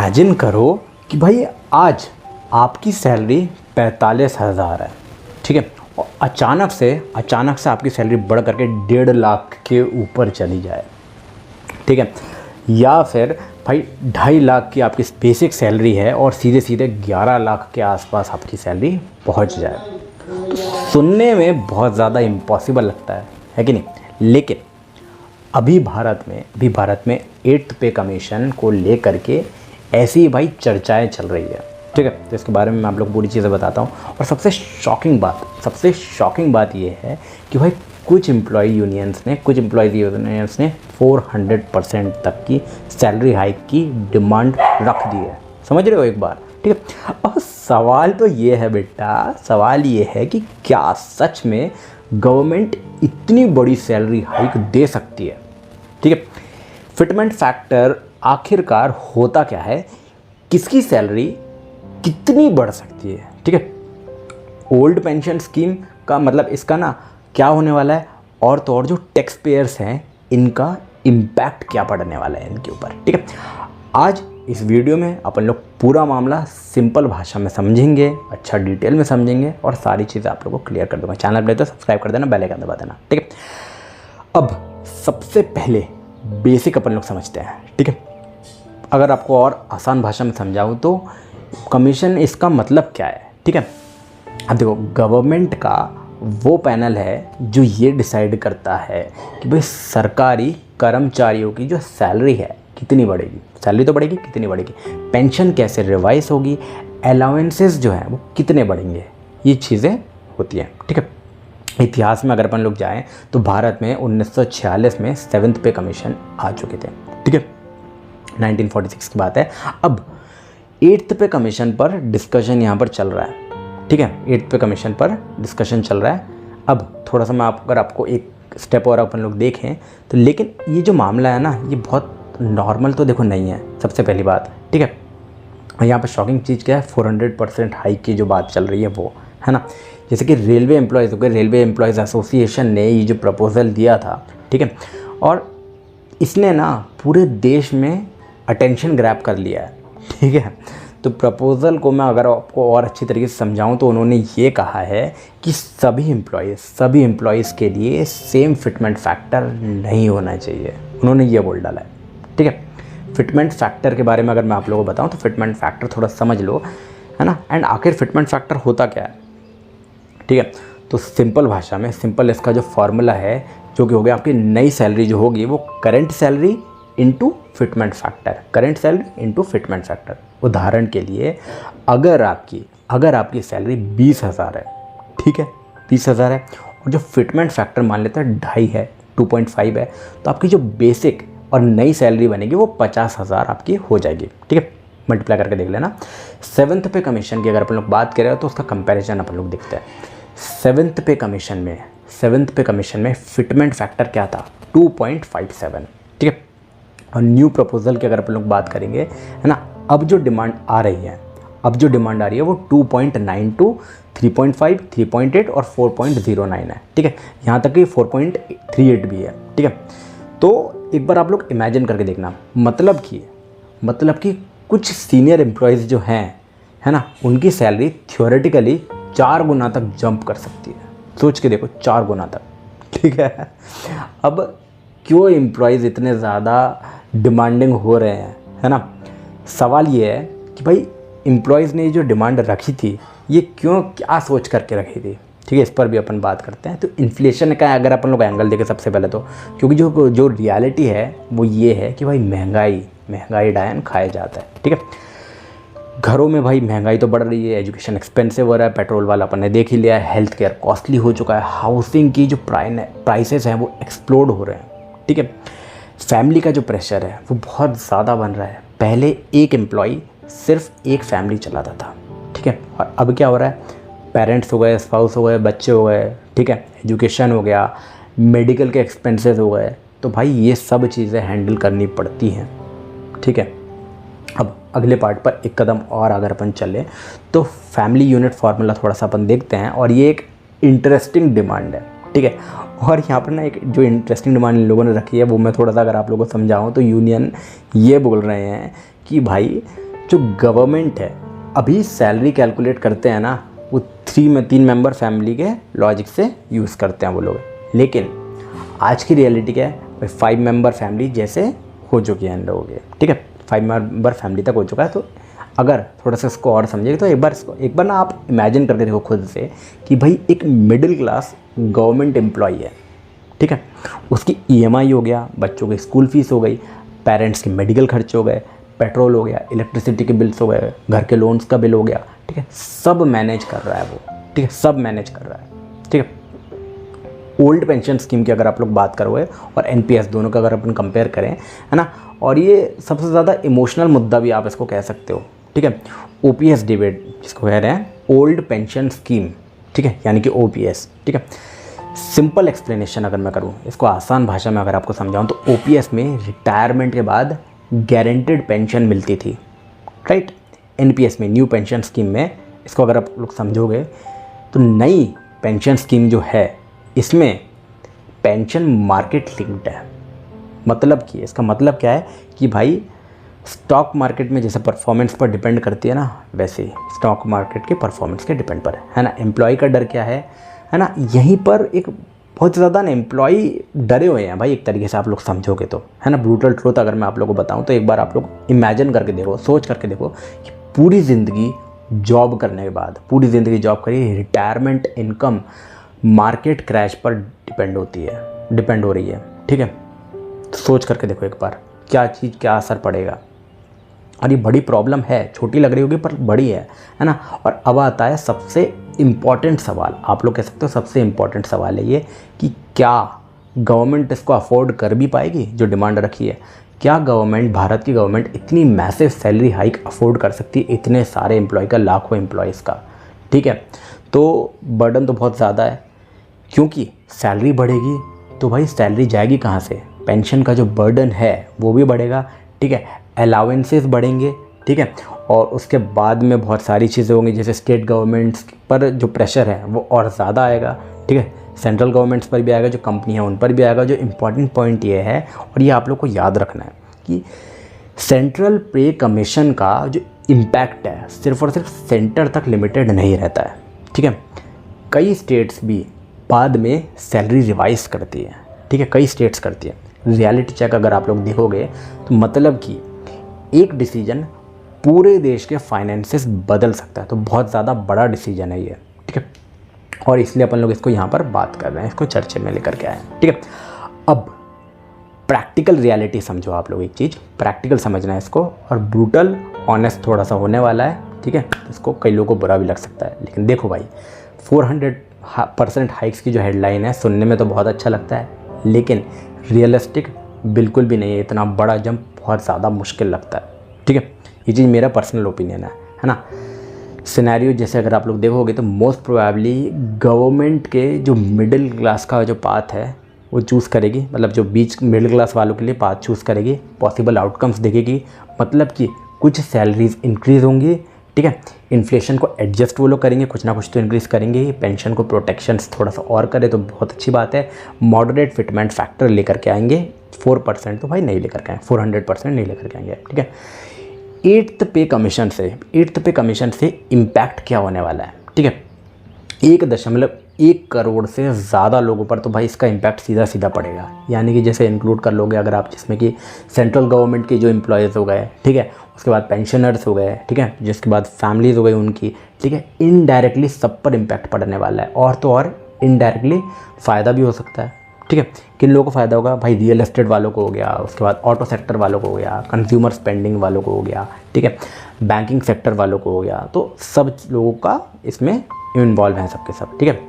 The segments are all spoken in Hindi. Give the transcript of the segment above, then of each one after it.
इमेजिन करो कि भाई आज आपकी सैलरी 45,000 है, ठीक है, और अचानक से आपकी सैलरी बढ़ करके 1.5 लाख के ऊपर चली जाए, ठीक है, या फिर भाई 2.5 लाख की आपकी बेसिक सैलरी है और सीधे सीधे 11 लाख के आसपास आपकी सैलरी पहुंच जाए। तो सुनने में बहुत ज़्यादा इम्पॉसिबल लगता है कि नहीं? लेकिन अभी भारत में 8th पे कमीशन को लेकर के ऐसी ही भाई चर्चाएं चल रही है, ठीक है। तो इसके बारे में मैं आप लोग पूरी चीज़ें बताता हूँ। और सबसे शॉकिंग बात ये है कि भाई कुछ एम्प्लॉयज़ यूनियंस ने 400% तक की सैलरी हाइक की डिमांड रख दी है। समझ रहे हो एक बार, ठीक है। अब सवाल तो ये है बेटा, सवाल ये है कि क्या सच में गवर्नमेंट इतनी बड़ी सैलरी हाइक दे सकती है, ठीक है। फिटमेंट फैक्टर आखिरकार होता क्या है, किसकी सैलरी कितनी बढ़ सकती है, ठीक है। ओल्ड पेंशन स्कीम का मतलब इसका ना क्या होने वाला है, और तो और जो टैक्स पेयर्स हैं इनका इम्पैक्ट क्या पड़ने वाला है इनके ऊपर, ठीक है। आज इस वीडियो में अपन लोग पूरा मामला सिंपल भाषा में समझेंगे, अच्छा डिटेल में समझेंगे और सारी चीज़ें आप लोगों को क्लियर कर दूंगा। चैनल पे तो सब्सक्राइब कर देना, बेल आइकन दबा देना, ठीक है। अब सबसे पहले बेसिक अपन लोग समझते हैं, ठीक है। अगर आपको और आसान भाषा में समझाऊँ तो कमीशन इसका मतलब क्या है, ठीक है। अब देखो, गवर्नमेंट का वो पैनल है जो ये डिसाइड करता है कि भाई सरकारी कर्मचारियों की जो सैलरी है कितनी बढ़ेगी, सैलरी तो बढ़ेगी, कितनी बढ़ेगी, पेंशन कैसे रिवाइज होगी, अलाउंसेस जो हैं वो कितने बढ़ेंगे, ये चीज़ें होती हैं, ठीक है। इतिहास में अगर अपन लोग जाएं तो भारत में 1946 में 7th पे कमीशन आ चुके थे, ठीक है, 1946 की बात है। अब 8th पे कमीशन पर डिस्कशन यहाँ पर चल रहा है, ठीक है, 8th पे कमीशन पर डिस्कशन चल रहा है। अब थोड़ा सा मैं अगर आपको एक स्टेप और अपन लोग देखें तो, लेकिन ये जो मामला है ना ये बहुत नॉर्मल तो देखो नहीं है, सबसे पहली बात, ठीक है। यहाँ पर शॉकिंग चीज़ क्या है, 400% हाइक की जो बात चल रही है वो है ना। जैसे कि रेलवे एम्प्लॉयज़ एसोसिएशन ने ये जो प्रपोज़ल दिया था, ठीक है, और इसने ना पूरे देश में अटेंशन ग्रैब कर लिया है, ठीक है। तो प्रपोज़ल को मैं अगर आपको और अच्छी तरीके से समझाऊं तो उन्होंने ये कहा है कि सभी एम्प्लॉयज़ के लिए सेम फिटमेंट फैक्टर नहीं होना चाहिए, उन्होंने ये बोल डाला है, ठीक है। फिटमेंट फैक्टर के बारे में अगर मैं आप लोगों को बताऊं तो फिटमेंट फैक्टर थोड़ा समझ लो, है ना। एंड आखिर फिटमेंट फैक्टर होता क्या है, ठीक है। तो सिंपल भाषा में इसका जो फॉर्मूला है जो कि हो गया आपकी नई सैलरी जो होगी वो current salary into fitment factor. उदाहरण के लिए अगर आपकी सैलरी 20,000 है, ठीक है, 20,000 है, और जो फिटमेंट फैक्टर मान लेते हैं 2.5 है, 2.5 है, तो आपकी जो बेसिक और नई सैलरी बनेगी वो 50,000 आपकी हो जाएगी, ठीक है। मल्टीप्लाई करके देख लेना। 7th पे कमीशन की अगर अपन लोग बात करें तो उसका कंपैरिजन अपन लोग देखते हैं। 7th पे कमीशन में फिटमेंट फैक्टर क्या था, 2.57, ठीक है। और न्यू प्रपोजल की अगर अपन लोग बात करेंगे, है ना, अब जो डिमांड आ रही है वो 2.92, 3.5, 3.8 और 4.09 है, ठीक है। यहाँ तक कि 4.38 भी है, ठीक है। तो एक बार आप लोग इमेजिन करके देखना, मतलब कि कुछ सीनियर एम्प्लॉयज़ जो हैं, है ना, उनकी सैलरी थियोरेटिकली 4 गुना तक जंप कर सकती है। सोच के देखो, 4 गुना तक, ठीक है। अब क्यों एम्प्लॉयज़ इतने ज़्यादा डिमांडिंग हो रहे हैं, है ना। सवाल ये है कि भाई एम्प्लॉयज़ ने जो डिमांड रखी थी ये क्या सोच करके रखी थी, ठीक है। इस पर भी अपन बात करते हैं। तो इन्फ्लेशन का अगर अपन लोग एंगल देखें सबसे पहले तो, क्योंकि जो रियलिटी है वो ये है कि भाई महंगाई डायन खाया जाता है, ठीक है। घरों में भाई महंगाई तो बढ़ रही है, एजुकेशन एक्सपेंसिव हो रहा है, पेट्रोल वाला अपन ने देख ही लिया है, हेल्थ केयर कॉस्टली हो चुका है, हाउसिंग की जो प्राइसेस हैं वो एक्सप्लोड हो रहे हैं, ठीक है। फैमिली का जो प्रेशर है वो बहुत ज़्यादा बन रहा है। पहले एक एम्प्लॉय सिर्फ एक फैमिली चलाता था, ठीक है, और अब क्या हो रहा है, पेरेंट्स हो गए, स्पाउस हो गए, बच्चे हो गए, ठीक है, एजुकेशन हो गया, मेडिकल के एक्सपेंसेस हो गए, तो भाई ये सब चीज़ें हैंडल करनी पड़ती हैं, ठीक है। अब अगले पार्ट पर एक कदम और अगर अपन चले तो फैमिली यूनिट फार्मूला थोड़ा सा अपन देखते हैं, और ये एक इंटरेस्टिंग डिमांड है, ठीक है। और यहाँ पर ना एक जो इंटरेस्टिंग डिमांड इन लोगों ने रखी है वो मैं थोड़ा सा अगर आप लोगों को समझाऊँ तो यूनियन ये बोल रहे हैं कि भाई जो गवर्नमेंट है अभी सैलरी कैलकुलेट करते हैं ना, वो 3 मेंबर फैमिली के लॉजिक से यूज़ करते हैं वो लोग। लेकिन आज की रियलिटी क्या है भाई, 5 मेंबर फैमिली जैसे हो चुकी है इन लोगों के, ठीक है, 5 मेंबर फैमिली तक हो चुका है। तो अगर थोड़ा सा इसको और समझिए तो एक बार ना आप इमेजिन करके देखो खुद से कि भाई एक मिडिल क्लास गवर्नमेंट एम्प्लॉई है, ठीक है, उसकी ईएमआई हो गया, बच्चों की स्कूल फीस हो गई, पेरेंट्स के मेडिकल खर्च हो गए, पेट्रोल हो गया, इलेक्ट्रिसिटी के बिल्स हो गए, घर के लोन्स का बिल हो गया, ठीक है, सब मैनेज कर रहा है वो, ठीक है, सब मैनेज कर रहा है, ठीक है। ओल्ड पेंशन स्कीम की अगर आप लोग बात करोगे और एनपीएस दोनों का अगर अपन कंपेयर करें, है ना, और ये सबसे ज़्यादा इमोशनल मुद्दा भी आप इसको कह सकते हो, ठीक है। ओपीएस डिबेट जिसको कह रहे हैं ओल्ड पेंशन स्कीम, ठीक है, यानी कि ओपीएस, ठीक है। सिंपल एक्सप्लेनेशन अगर मैं करूँ, इसको आसान भाषा में अगर आपको समझाऊँ, तो ओपीएस में रिटायरमेंट के बाद गारंटेड पेंशन मिलती थी, राइट। एनपीएस में न्यू पेंशन स्कीम में इसको अगर आप लोग समझोगे तो नई पेंशन स्कीम जो है इसमें पेंशन मार्केट लिंक्ड है। मतलब कि इसका मतलब क्या है कि भाई स्टॉक मार्केट में जैसे परफॉर्मेंस पर डिपेंड करती है ना, वैसे ही स्टॉक मार्केट के परफॉर्मेंस के डिपेंड पर है ना। एम्प्लॉय का डर क्या है ना, यहीं पर एक बहुत ज़्यादा ना एम्प्लॉय डरे हुए हैं भाई, एक तरीके से आप लोग समझोगे तो, है ना। ब्रूटल ट्रूथ अगर मैं आप लोगों को बताऊं तो एक बार आप लोग इमेजिन करके देखो, सोच करके देखो कि पूरी ज़िंदगी जॉब करने के बाद, पूरी ज़िंदगी जॉब करिए, रिटायरमेंट इनकम मार्केट क्रैश पर डिपेंड हो रही है, ठीक है। तो सोच करके देखो एक बार क्या चीज़, क्या असर पड़ेगा। और ये बड़ी प्रॉब्लम है, छोटी लग रही होगी पर बड़ी है ना। और अब आता है सबसे इम्पॉर्टेंट सवाल, आप लोग कह सकते हो सबसे इम्पॉर्टेंट सवाल है ये कि क्या गवर्नमेंट इसको अफोर्ड कर भी पाएगी जो डिमांड रखी है। क्या गवर्नमेंट, भारत की गवर्नमेंट इतनी मैसिव सैलरी हाइक अफोर्ड कर सकती है इतने सारे एम्प्लॉय का, लाखों एम्प्लॉयज़ का, ठीक है। तो बर्डन तो बहुत ज़्यादा है, क्योंकि सैलरी बढ़ेगी तो भाई सैलरी जाएगी कहाँ से, पेंशन का जो बर्डन है वो भी बढ़ेगा, ठीक है, अलाउंसेस बढ़ेंगे, ठीक है। और उसके बाद में बहुत सारी चीज़ें होंगी, जैसे स्टेट गवर्नमेंट्स पर जो प्रेशर है वो और ज़्यादा आएगा, ठीक है, सेंट्रल गवर्नमेंट्स पर भी आएगा, जो कंपनी है उन पर भी आएगा। जो इम्पॉर्टेंट पॉइंट ये है, और ये आप लोग को याद रखना है कि सेंट्रल पे कमीशन का जो इम्पैक्ट है सिर्फ और सिर्फ सेंटर तक लिमिटेड नहीं रहता है, ठीक है। कई स्टेट्स भी बाद में सैलरी रिवाइज करती है, ठीक है, कई स्टेट्स करती है। रियलिटी चेक अगर आप लोग देखोगे तो मतलब कि एक डिसीजन पूरे देश के फाइनेंसेस बदल सकता है। तो बहुत ज़्यादा बड़ा डिसीजन है ये, ठीक है, और इसलिए अपन लोग इसको यहाँ पर बात कर रहे हैं, इसको चर्चे में लेकर के आए हैं, ठीक है। अब प्रैक्टिकल रियलिटी समझो आप लोग, एक चीज़ प्रैक्टिकल समझना है इसको, और ब्रूटल ऑनेस्ट थोड़ा सा होने वाला है, ठीक है। इसको कई लोगों को बुरा भी लग सकता है, लेकिन देखो भाई 400% हाइक्स की जो हेडलाइन है सुनने में तो बहुत अच्छा लगता है, लेकिन रियलिस्टिक बिल्कुल भी नहीं है। इतना बड़ा जंप बहुत ज़्यादा मुश्किल लगता है, ठीक है। ये चीज़ मेरा पर्सनल ओपिनियन है ना। सिनेरियो जैसे अगर आप लोग देखोगे तो मोस्ट प्रोबेबली गवर्नमेंट के जो मिडिल क्लास का जो पाथ है वो चूज़ करेगी, मतलब जो बीच मिडिल क्लास वालों के लिए पाथ चूज़ करेगी, पॉसिबल आउटकम्स देखेगी, मतलब कि कुछ सैलरीज इंक्रीज़ होंगी, ठीक है, इन्फ्लेशन को एडजस्ट वो लोग करेंगे, कुछ ना कुछ तो इंक्रीज़ करेंगे, पेंशन को प्रोटेक्शंस थोड़ा सा और करे तो बहुत अच्छी बात है। मॉडरेट फिटमेंट फैक्टर लेकर के आएंगे, 4% तो भाई नहीं लेकर के आएंगे, 400% नहीं लेकर के आएंगे, ठीक है। एट्थ पे कमीशन से इम्पैक्ट क्या होने वाला है, ठीक है, 1.1 करोड़ से ज़्यादा लोगों पर तो भाई इसका इम्पैक्ट सीधा सीधा पड़ेगा। यानी कि जैसे इंक्लूड कर लोगे अगर आप, जिसमें कि सेंट्रल गवर्नमेंट के जो एम्प्लॉयज़ हो गए, ठीक है, उसके बाद पेंशनर्स हो गए, ठीक है, जिसके बाद फैमिलीज़ हो गई उनकी, ठीक है, इनडायरेक्टली सब पर इम्पैक्ट पड़ने वाला है। और तो और इनडायरेक्टली फ़ायदा भी हो सकता है, ठीक है। किन लोगों को फ़ायदा होगा भाई, रियल एस्टेट वालों को हो गया, उसके बाद ऑटो सेक्टर वालों को हो गया, कंज्यूमर स्पेंडिंग वालों को हो गया, ठीक है, बैंकिंग सेक्टर वालों को हो गया। तो सब लोगों का इसमें इन्वॉल्व हैं सबके सब, ठीक है।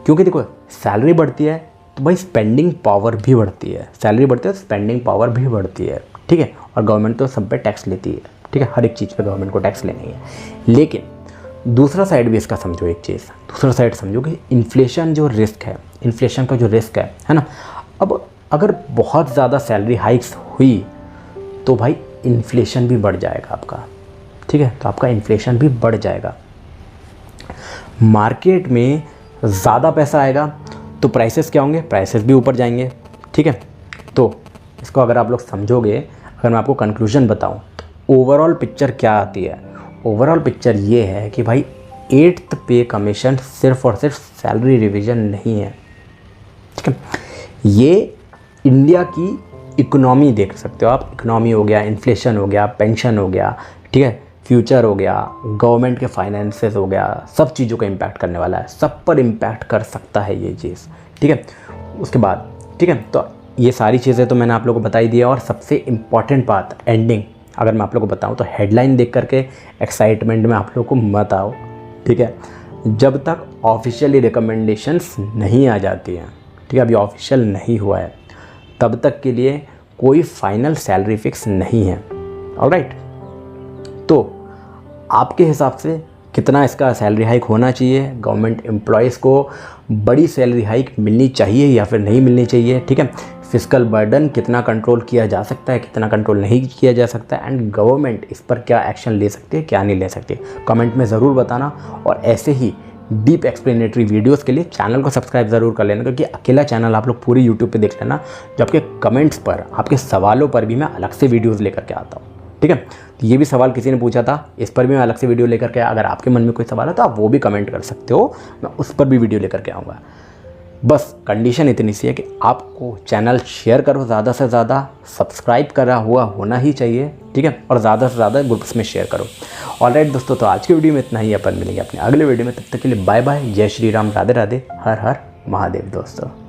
क्योंकि देखो सैलरी बढ़ती है तो भाई स्पेंडिंग पावर भी बढ़ती है, सैलरी बढ़ती है तो स्पेंडिंग पावर भी बढ़ती है, ठीक है। और गवर्नमेंट तो सब पे टैक्स लेती है, ठीक है, हर एक चीज़ पे गवर्नमेंट को टैक्स लेनी है। लेकिन दूसरा साइड भी इसका समझो, एक चीज़ दूसरा साइड समझो कि इन्फ्लेशन जो रिस्क है, इन्फ्लेशन का जो रिस्क है ना। अब अगर बहुत ज़्यादा सैलरी हाइक्स हुई तो भाई इन्फ्लेशन भी बढ़ जाएगा आपका, ठीक है, तो आपका इन्फ्लेशन भी बढ़ जाएगा। मार्केट में ज़्यादा पैसा आएगा तो प्राइसेस क्या होंगे, प्राइसेस भी ऊपर जाएंगे, ठीक है। तो इसको अगर आप लोग समझोगे, अगर मैं आपको कंक्लूजन बताऊं, तो ओवरऑल पिक्चर क्या आती है? ओवरऑल पिक्चर ये है कि भाई 8th पे कमीशन सिर्फ और सिर्फ सैलरी रिवीजन नहीं है, ठीक है। ये इंडिया की इकोनॉमी देख सकते हो आप, इकोनॉमी हो गया, इन्फ्लेशन हो गया, पेंशन हो गया, ठीक है, फ्यूचर हो गया, गवर्नमेंट के फाइनेंसेस हो गया, सब चीज़ों का इम्पैक्ट करने वाला है, सब पर इम्पैक्ट कर सकता है ये चीज़, ठीक है। उसके बाद ठीक है, तो ये सारी चीज़ें तो मैंने आप लोगों को बता ही दिया। और सबसे इम्पॉर्टेंट बात एंडिंग, अगर मैं आप लोगों को बताऊं तो हेडलाइन देख करके एक्साइटमेंट में आप लोगों को मत आओ, ठीक है। जब तक ऑफिशियली रिकमेंडेशंस नहीं आ जाती हैं, ठीक है, अभी ऑफिशियल नहीं हुआ है, तब तक के लिए कोई फाइनल सैलरी फिक्स नहीं है। ऑलराइट, तो आपके हिसाब से कितना इसका सैलरी हाइक होना चाहिए? गवर्नमेंट एम्प्लॉयज़ को बड़ी सैलरी हाइक मिलनी चाहिए या फिर नहीं मिलनी चाहिए, ठीक है। फिस्कल बर्डन कितना कंट्रोल किया जा सकता है, कितना कंट्रोल नहीं किया जा सकता है, एंड गवर्नमेंट इस पर क्या एक्शन ले सकती है, क्या नहीं ले सकती, कमेंट में ज़रूर बताना। और ऐसे ही डीप एक्सप्लेनेटरी वीडियोस के लिए चैनल को सब्सक्राइब ज़रूर कर लेना, क्योंकि अकेला चैनल आप लोग पूरी यूट्यूब पे देख लेना, जो आपके कमेंट्स पर, आपके सवालों पर भी मैं अलग से वीडियोज़ लेकर के आता हूँ, ठीक है। तो ये भी सवाल किसी ने पूछा था, इस पर भी मैं अलग से वीडियो लेकर के, अगर आपके मन में कोई सवाल है तो आप वो भी कमेंट कर सकते हो, मैं उस पर भी वीडियो लेकर के आऊँगा। बस कंडीशन इतनी सी है कि आपको चैनल शेयर करो, ज़्यादा से ज़्यादा सब्सक्राइब करा हुआ होना ही चाहिए, ठीक है, और ज़्यादा से ज़्यादा ग्रुप्स में शेयर करो। ऑलराइट दोस्तों, तो आज की वीडियो में इतना ही, अपन मिलेंगे अपने अगले वीडियो में, तब तक के लिए बाय बाय, जय श्री राम, राधे राधे, हर हर महादेव दोस्तों।